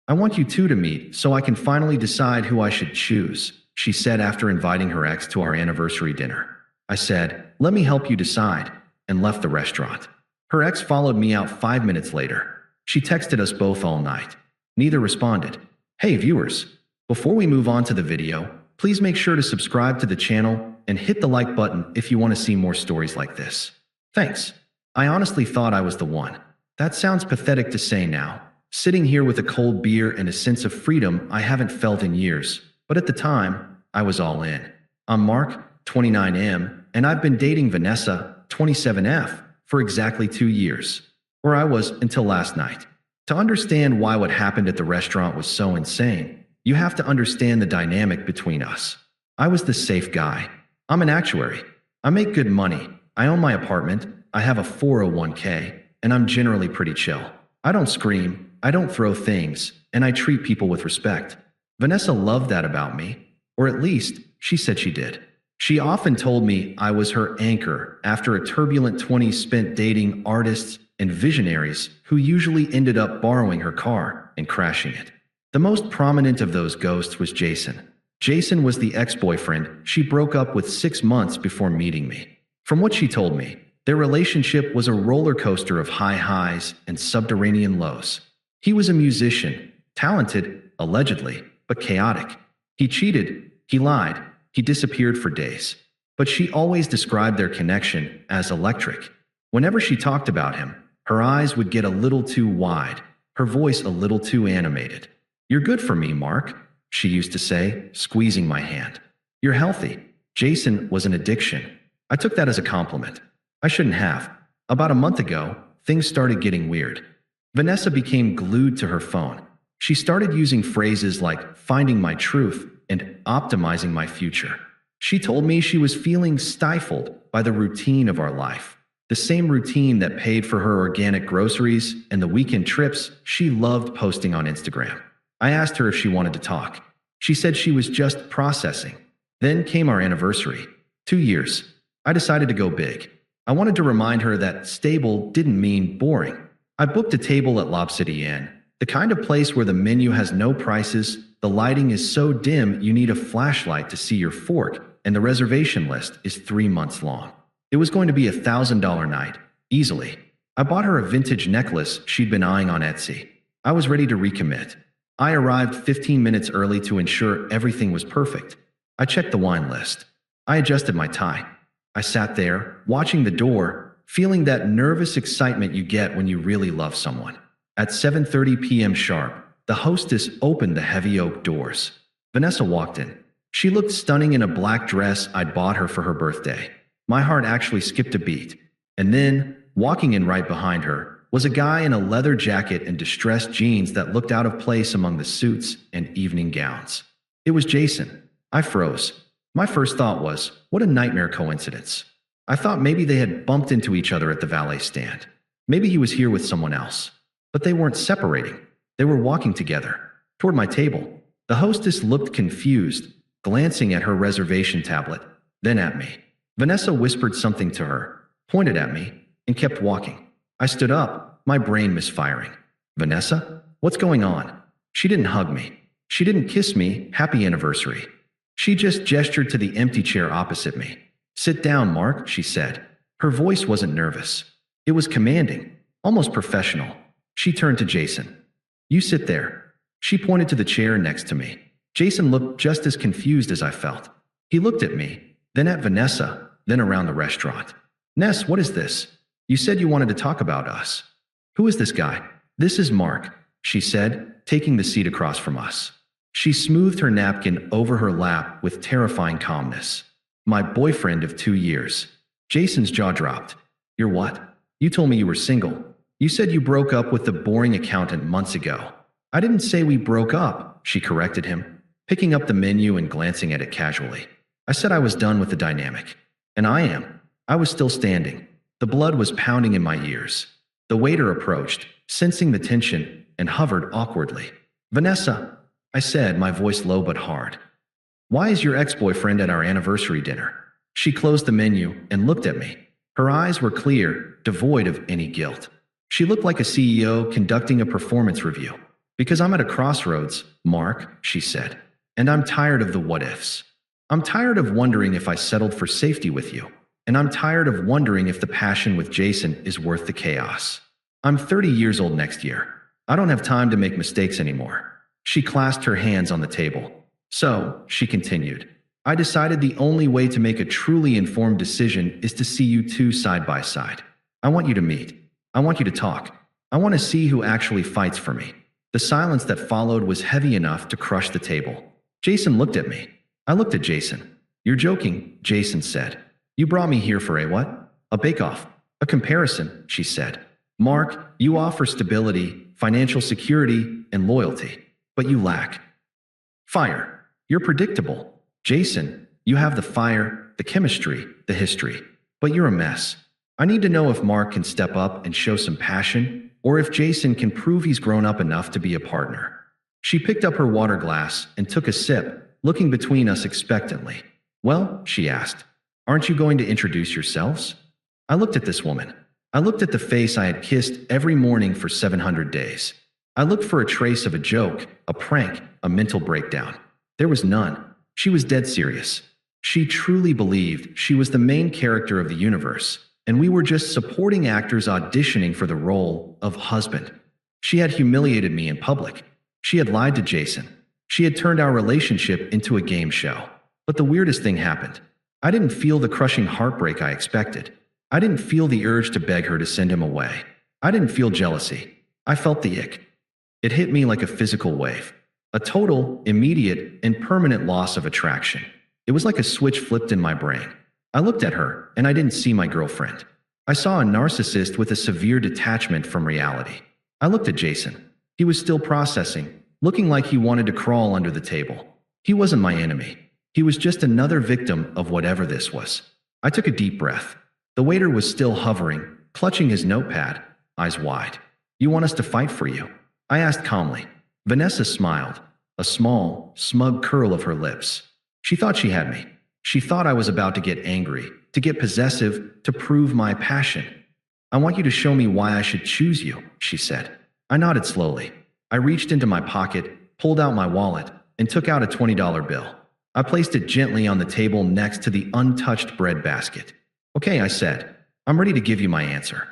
I want you two to meet so I can finally decide who I should choose, she said after inviting her ex to our anniversary dinner. I said, let me help you decide, and left the restaurant. Her ex followed me out 5 minutes later. She texted us both all night. Neither responded. Hey viewers, before we move on to the video, please make sure to subscribe to the channel and hit the like button if you want to see more stories like this. Thanks. I honestly thought I was the one. That sounds pathetic to say now, sitting here with a cold beer and a sense of freedom I haven't felt in years, but at the time, I was all in. I'm Mark, 29M, and I've been dating Vanessa, 27F, for exactly 2 years. Or I was until last night. To understand why what happened at the restaurant was so insane, you have to understand the dynamic between us. I was the safe guy. I'm an actuary. I make good money. I own my apartment. I have a 401k, and I'm generally pretty chill. I don't scream. I don't throw things, and I treat people with respect. Vanessa loved that about me, or at least she said she did. She often told me I was her anchor after a turbulent 20s spent dating artists and visionaries who usually ended up borrowing her car and crashing it. The most prominent of those ghosts was Jason. Jason was the ex-boyfriend she broke up with 6 months before meeting me. From what she told me, their relationship was a roller coaster of high highs and subterranean lows. He was a musician, talented, allegedly, but chaotic. He cheated, he lied, he disappeared for days. But she always described their connection as electric. Whenever she talked about him, her eyes would get a little too wide, her voice a little too animated. You're good for me, Mark, she used to say, squeezing my hand. You're healthy. Jason was an addiction. I took that as a compliment. I shouldn't have. About a month ago, things started getting weird. Vanessa became glued to her phone. She started using phrases like finding my truth and optimizing my future. She told me she was feeling stifled by the routine of our life. The same routine that paid for her organic groceries and the weekend trips she loved posting on Instagram. I asked her if she wanted to talk. She said she was just processing. Then came our anniversary. 2 years. I decided to go big. I wanted to remind her that stable didn't mean boring. I booked a table at Lob City Inn, the kind of place where the menu has no prices, the lighting is so dim you need a flashlight to see your fork, and the reservation list is 3 months long. It was going to be $1,000 night, easily. I bought her a vintage necklace she'd been eyeing on Etsy. I was ready to recommit. I arrived 15 minutes early to ensure everything was perfect. I checked the wine list. I adjusted my tie. I sat there, watching the door, feeling that nervous excitement you get when you really love someone. At 7:30 p.m. sharp, the hostess opened the heavy oak doors. Vanessa walked in. She looked stunning in a black dress I'd bought her for her birthday. My heart actually skipped a beat. And then, walking in right behind her, was a guy in a leather jacket and distressed jeans that looked out of place among the suits and evening gowns. It was Jason. I froze. My first thought was, what a nightmare coincidence. I thought maybe they had bumped into each other at the valet stand. Maybe he was here with someone else. But they weren't separating. They were walking together, toward my table. The hostess looked confused, glancing at her reservation tablet, then at me. Vanessa whispered something to her, pointed at me, and kept walking. I stood up, my brain misfiring. Vanessa? What's going on? She didn't hug me. She didn't kiss me, happy anniversary. She just gestured to the empty chair opposite me. Sit down, Mark, she said. Her voice wasn't nervous. It was commanding, almost professional. She turned to Jason. You sit there. She pointed to the chair next to me. Jason looked just as confused as I felt. He looked at me, then at Vanessa, then around the restaurant. Ness, what is this? You said you wanted to talk about us. Who is this guy? This is Mark, she said, taking the seat across from us. She smoothed her napkin over her lap with terrifying calmness. My boyfriend of 2 years. Jason's jaw dropped. You're what? You told me you were single. You said you broke up with the boring accountant months ago. I didn't say we broke up, she corrected him, picking up the menu and glancing at it casually. I said I was done with the dynamic. And I am. I was still standing. The blood was pounding in my ears. The waiter approached, sensing the tension, and hovered awkwardly. Vanessa, I said, my voice low but hard. Why is your ex-boyfriend at our anniversary dinner? She closed the menu and looked at me. Her eyes were clear, devoid of any guilt. She looked like a CEO conducting a performance review. Because I'm at a crossroads, Mark, she said. And I'm tired of the what ifs. I'm tired of wondering if I settled for safety with you. And I'm tired of wondering if the passion with Jason is worth the chaos. I'm 30 years old next year. I don't have time to make mistakes anymore. She clasped her hands on the table. So, she continued, I decided the only way to make a truly informed decision is to see you two side by side. I want you to meet. I want you to talk. I want to see who actually fights for me. The silence that followed was heavy enough to crush the table. Jason looked at me. I looked at Jason. You're joking, Jason said. You brought me here for a what? A bake-off. A comparison, she said. Mark, you offer stability, financial security, and loyalty. But you lack fire. You're predictable. Jason, you have the fire, the chemistry, the history. But you're a mess. I need to know if Mark can step up and show some passion, or if Jason can prove he's grown up enough to be a partner. She picked up her water glass and took a sip, looking between us expectantly. Well, she asked, aren't you going to introduce yourselves? I looked at this woman. I looked at the face I had kissed every morning for 700 days. I looked for a trace of a joke, a prank, a mental breakdown. There was none. She was dead serious. She truly believed she was the main character of the universe, and we were just supporting actors auditioning for the role of husband. She had humiliated me in public. She had lied to Jason. She had turned our relationship into a game show. But the weirdest thing happened. I didn't feel the crushing heartbreak I expected. I didn't feel the urge to beg her to send him away. I didn't feel jealousy. I felt the ick. It hit me like a physical wave. A total, immediate, and permanent loss of attraction. It was like a switch flipped in my brain. I looked at her, and I didn't see my girlfriend. I saw a narcissist with a severe detachment from reality. I looked at Jason. He was still processing, looking like he wanted to crawl under the table. He wasn't my enemy. He was just another victim of whatever this was. I took a deep breath. The waiter was still hovering, clutching his notepad, eyes wide. You want us to fight for you? I asked calmly. Vanessa smiled, a small, smug curl of her lips. She thought she had me. She thought I was about to get angry, to get possessive, to prove my passion. I want you to show me why I should choose you, she said. I nodded slowly. I reached into my pocket, pulled out my wallet, and took out a $20 bill. I placed it gently on the table next to the untouched bread basket. Okay, I said. I'm ready to give you my answer.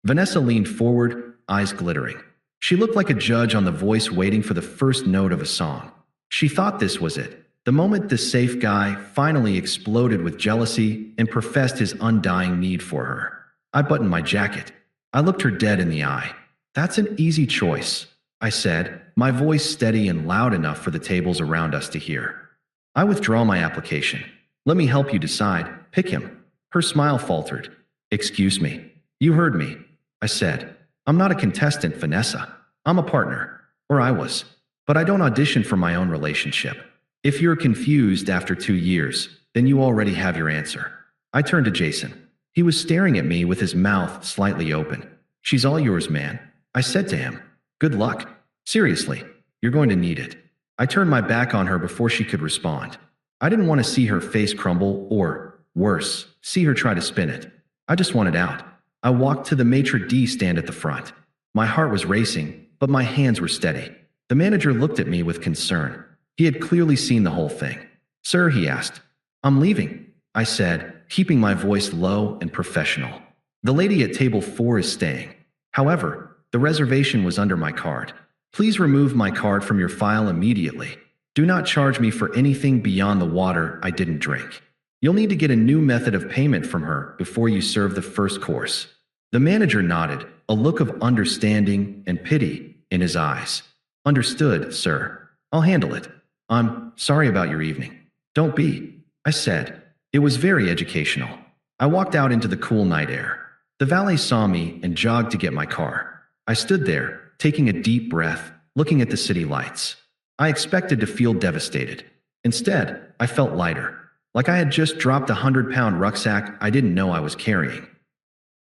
Vanessa leaned forward, eyes glittering. She looked like a judge on The Voice waiting for the first note of a song. She thought this was it. The moment the safe guy finally exploded with jealousy and professed his undying need for her. I buttoned my jacket. I looked her dead in the eye. That's an easy choice, I said, my voice steady and loud enough for the tables around us to hear. I withdraw my application. Let me help you decide. Pick him. Her smile faltered. Excuse me. You heard me. I said. I'm not a contestant, Vanessa. I'm a partner. Or I was. But I don't audition for my own relationship. If you're confused after 2 years, then you already have your answer. I turned to Jason. He was staring at me with his mouth slightly open. She's all yours, man. I said to him. Good luck. Seriously, you're going to need it. I turned my back on her before she could respond. I didn't want to see her face crumble or, worse, see her try to spin it. I just wanted out. I walked to the maitre d' stand at the front. My heart was racing, but my hands were steady. The manager looked at me with concern. He had clearly seen the whole thing. Sir, he asked. I'm leaving, I said, keeping my voice low and professional. The lady at table 4 is staying. However, the reservation was under my card. Please remove my card from your file immediately. Do not charge me for anything beyond the water I didn't drink. You'll need to get a new method of payment from her before you serve the first course. The manager nodded, a look of understanding and pity in his eyes. Understood, sir. I'll handle it. I'm sorry about your evening. Don't be, I said. It was very educational. I walked out into the cool night air. The valet saw me and jogged to get my car. I stood there, taking a deep breath, looking at the city lights. I expected to feel devastated. Instead, I felt lighter, like I had just dropped a 100-pound rucksack I didn't know I was carrying.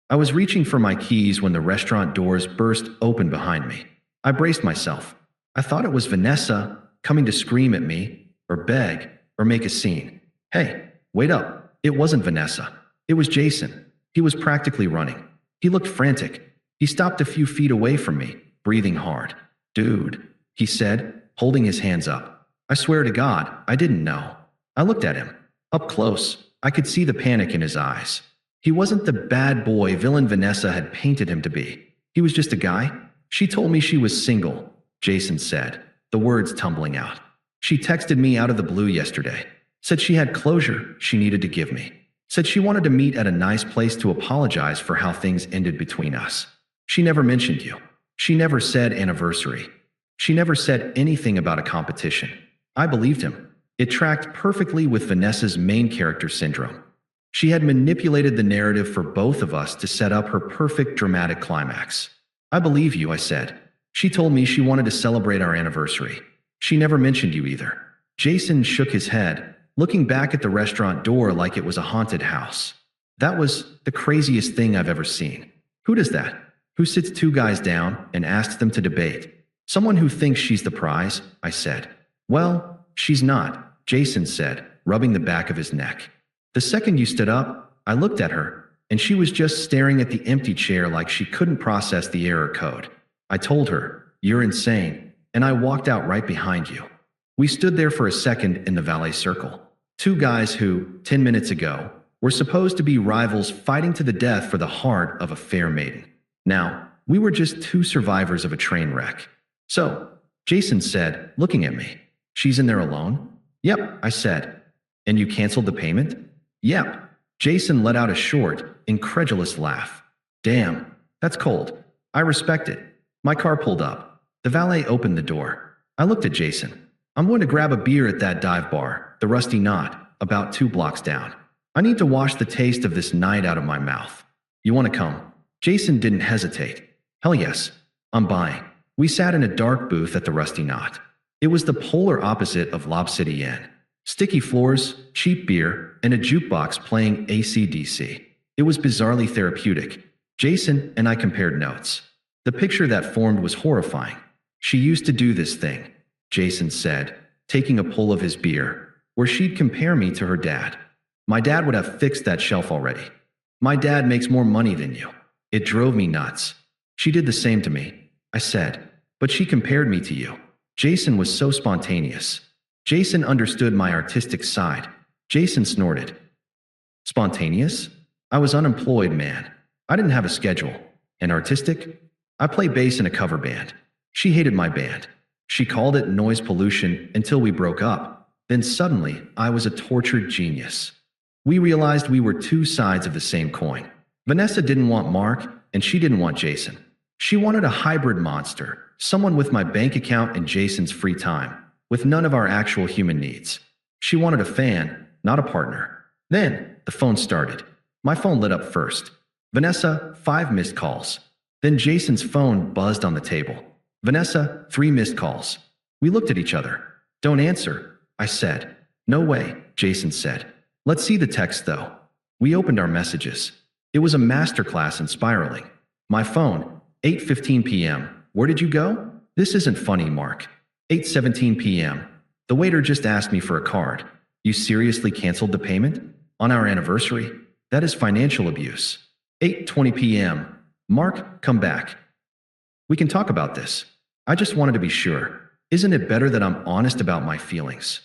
I was reaching for my keys when the restaurant doors burst open behind me. I braced myself. I thought it was Vanessa coming to scream at me, or beg, or make a scene. Hey, wait up. It wasn't Vanessa. It was Jason. He was practically running. He looked frantic. He stopped a few feet away from me, breathing hard. Dude, he said, holding his hands up. I swear to God, I didn't know. I looked at him. Up close, I could see the panic in his eyes. He wasn't the bad boy villain Vanessa had painted him to be. He was just a guy. She told me she was single, Jason said, the words tumbling out. She texted me out of the blue yesterday. Said she had closure she needed to give me. Said she wanted to meet at a nice place to apologize for how things ended between us. She never mentioned you. She never said anniversary. She never said anything about a competition. I believed him. It tracked perfectly with Vanessa's main character syndrome. She had manipulated the narrative for both of us to set up her perfect dramatic climax. I believe you, I said. She told me she wanted to celebrate our anniversary. She never mentioned you either. Jason shook his head, looking back at the restaurant door like it was a haunted house. That was the craziest thing I've ever seen. Who does that? Who sits two guys down and asks them to debate? Someone who thinks she's the prize, I said. Well, she's not, Jason said, rubbing the back of his neck. The second you stood up, I looked at her, and she was just staring at the empty chair like she couldn't process the error code. I told her, "You're insane," and I walked out right behind you. We stood there for a second in the valet circle. Two guys who, 10 minutes ago, were supposed to be rivals fighting to the death for the heart of a fair maiden. Now, we were just two survivors of a train wreck. So, Jason said, looking at me, "She's in there alone?" "Yep," I said. "And you canceled the payment?" "Yep." Jason let out a short, incredulous laugh. "Damn, that's cold. I respect it." My car pulled up. The valet opened the door. I looked at Jason. "I'm going to grab a beer at that dive bar, the Rusty Knot, about 2 blocks down. I need to wash the taste of this night out of my mouth. You want to come?" Jason didn't hesitate. "Hell yes. I'm buying." We sat in a dark booth at the Rusty Knot. It was the polar opposite of Lob City Inn. Sticky floors, cheap beer, and a jukebox playing AC/DC. It was bizarrely therapeutic. Jason and I compared notes. The picture that formed was horrifying. "She used to do this thing," Jason said, taking a pull of his beer, "where she'd compare me to her dad. My dad would have fixed that shelf already. My dad makes more money than you." It drove me nuts. "She did the same to me," I said, "but she compared me to you." Jason was so spontaneous. Jason understood my artistic side. Jason snorted. "Spontaneous? I was unemployed, man. I didn't have a schedule. And artistic? I play bass in a cover band. She hated my band. She called it noise pollution until we broke up. Then suddenly, I was a tortured genius." We realized we were two sides of the same coin. Vanessa didn't want Mark, and she didn't want Jason. She wanted a hybrid monster, someone with my bank account and Jason's free time, with none of our actual human needs. She wanted a fan, not a partner. Then, the phone started. My phone lit up first. "Vanessa, 5 missed calls." Then Jason's phone buzzed on the table. "Vanessa, 3 missed calls." We looked at each other. "Don't answer," I said. "No way," Jason said. "Let's see the text, though." We opened our messages. It was a masterclass in spiraling. My phone, 8:15 p.m. "Where did you go?" "This isn't funny, Mark." 8:17 p.m. "The waiter just asked me for a card." "You seriously canceled the payment? On our anniversary? That is financial abuse." 8:20 p.m. "Mark, come back. We can talk about this. I just wanted to be sure. Isn't it better that I'm honest about my feelings?"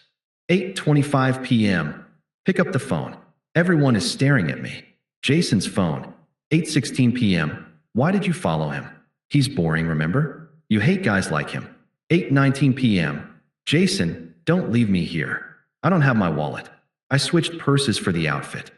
8:25 p.m. "Pick up the phone. Everyone is staring at me." Jason's phone. 8:16 p.m. "Why did you follow him? He's boring, remember? You hate guys like him." 8:19 p.m. "Jason, don't leave me here. I don't have my wallet. I switched purses for the outfit."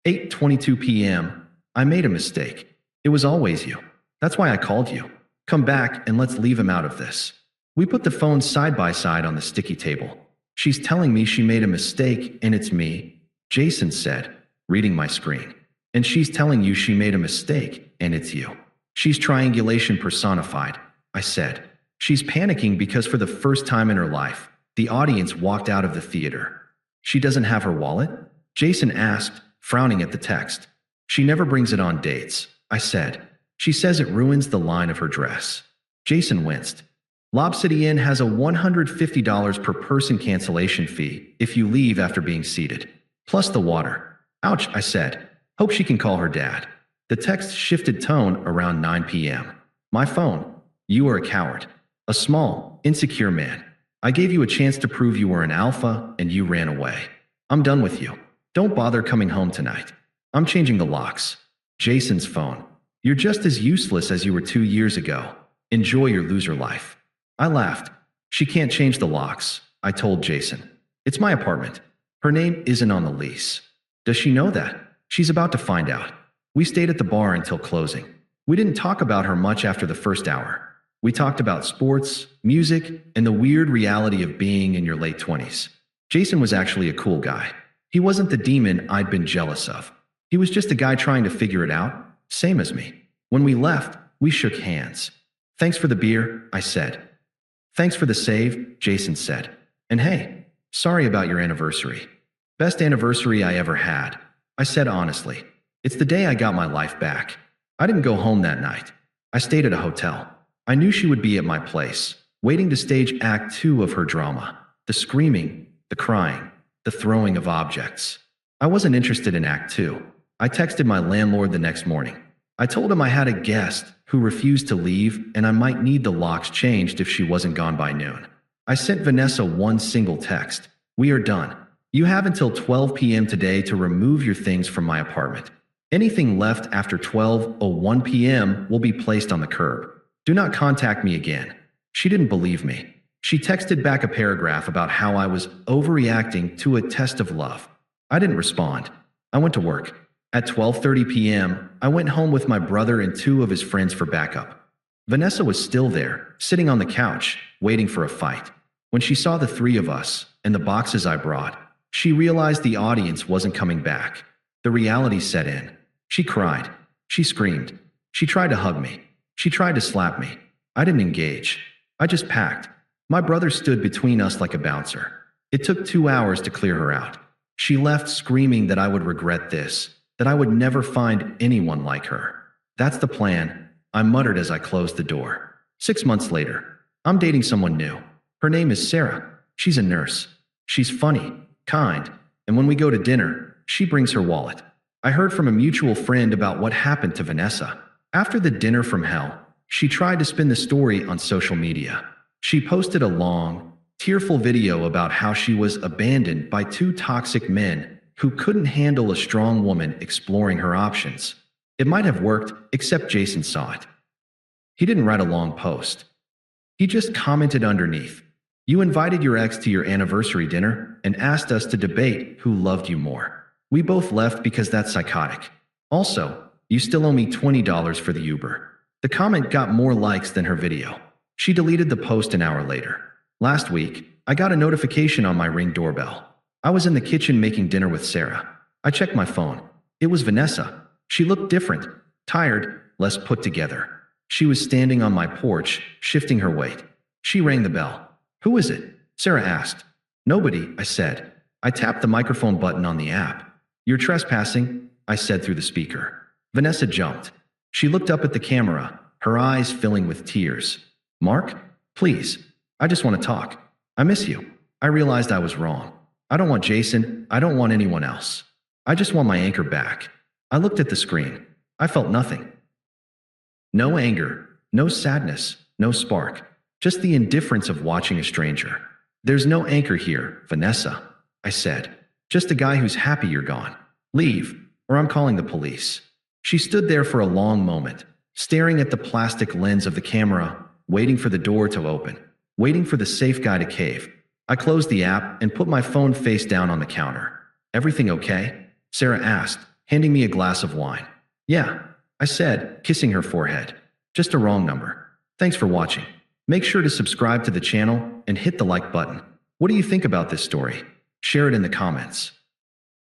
8:22 p.m. "I made a mistake. It was always you. That's why I called you. Come back and let's leave him out of this." We put the phones side by side on the sticky table. "She's telling me she made a mistake and it's me," Jason said, reading my screen. "And she's telling you she made a mistake and it's you. She's triangulation personified," I said. "She's panicking because for the first time in her life, the audience walked out of the theater." "She doesn't have her wallet?" Jason asked, frowning at the text. "She never brings it on dates," I said. "She says it ruins the line of her dress." Jason winced. "Lob City Inn has a $150 per person cancellation fee if you leave after being seated, plus the water." "Ouch," I said. "Hope she can call her dad." The text shifted tone around 9 p.m. My phone. "You are a coward. A small, insecure man. I gave you a chance to prove you were an alpha, and you ran away. I'm done with you. Don't bother coming home tonight. I'm changing the locks. Jason's phone. You're just as useless as you were 2 years ago. Enjoy your loser life. I laughed. She can't change the locks, I told Jason. It's my apartment. Her name isn't on the lease. Does she know that? She's about to find out. We stayed at the bar until closing. We didn't talk about her much after the first hour. We talked about sports, music, and the weird reality of being in your late 20s. Jason was actually a cool guy. He wasn't the demon I'd been jealous of. He was just a guy trying to figure it out, same as me. When we left, we shook hands. Thanks for the beer, I said. Thanks for the save, Jason said. And hey, sorry about your anniversary. Best anniversary I ever had, I said honestly. It's the day I got my life back. I didn't go home that night. I stayed at a hotel. I knew she would be at my place, waiting to stage Act 2 of her drama. The screaming, the crying, the throwing of objects. I wasn't interested in Act 2. I texted my landlord the next morning. I told him I had a guest who refused to leave and I might need the locks changed if she wasn't gone by noon. I sent Vanessa one single text. We are done. You have until 12 p.m. today to remove your things from my apartment. Anything left after 12:01 p.m. will be placed on the curb. Do not contact me again. She didn't believe me. She texted back a paragraph about how I was overreacting to a test of love. I didn't respond. I went to work. At 12:30 p.m., I went home with my brother and 2 of his friends for backup. Vanessa was still there, sitting on the couch, waiting for a fight. When she saw the 3 of us and the boxes I brought, she realized the audience wasn't coming back. The reality set in. She cried. She screamed. She tried to hug me. She tried to slap me. I didn't engage. I just packed. My brother stood between us like a bouncer. It took 2 hours to clear her out. She left screaming that I would regret this, that I would never find anyone like her. That's the plan, I muttered as I closed the door. 6 months later, I'm dating someone new. Her name is Sarah. She's a nurse. She's funny, kind, and when we go to dinner, she brings her wallet. I heard from a mutual friend about what happened to Vanessa. After the dinner from hell, she tried to spin the story on social media. She posted a long, tearful video about how she was abandoned by 2 toxic men who couldn't handle a strong woman exploring her options. It might have worked, except Jason saw it. He didn't write a long post. He just commented underneath, "You invited your ex to your anniversary dinner and asked us to debate who loved you more. We both left because that's psychotic. Also, you still owe me $20 for the Uber." The comment got more likes than her video. She deleted the post an hour later. Last week, I got a notification on my Ring doorbell. I was in the kitchen making dinner with Sarah. I checked my phone. It was Vanessa. She looked different, tired, less put together. She was standing on my porch, shifting her weight. She rang the bell. "Who is it?" Sarah asked. "Nobody," I said. I tapped the microphone button on the app. "You're trespassing," I said through the speaker. Vanessa jumped. She looked up at the camera, her eyes filling with tears. "Mark, please. I just want to talk. I miss you." I realized I was wrong. I don't want Jason. I don't want anyone else. I just want my anchor back. I looked at the screen. I felt nothing. No anger, no sadness, no spark. Just the indifference of watching a stranger. "There's no anchor here, Vanessa," I said. "Just a guy who's happy you're gone. Leave, or I'm calling the police." She stood there for a long moment, staring at the plastic lens of the camera, waiting for the door to open, waiting for the safe guy to cave. I closed the app and put my phone face down on the counter. "Everything okay?" Sarah asked, handing me a glass of wine. "Yeah," I said, kissing her forehead. "Just a wrong number. Thanks for watching. Make sure to subscribe to the channel and hit the like button. What do you think about this story? Share it in the comments.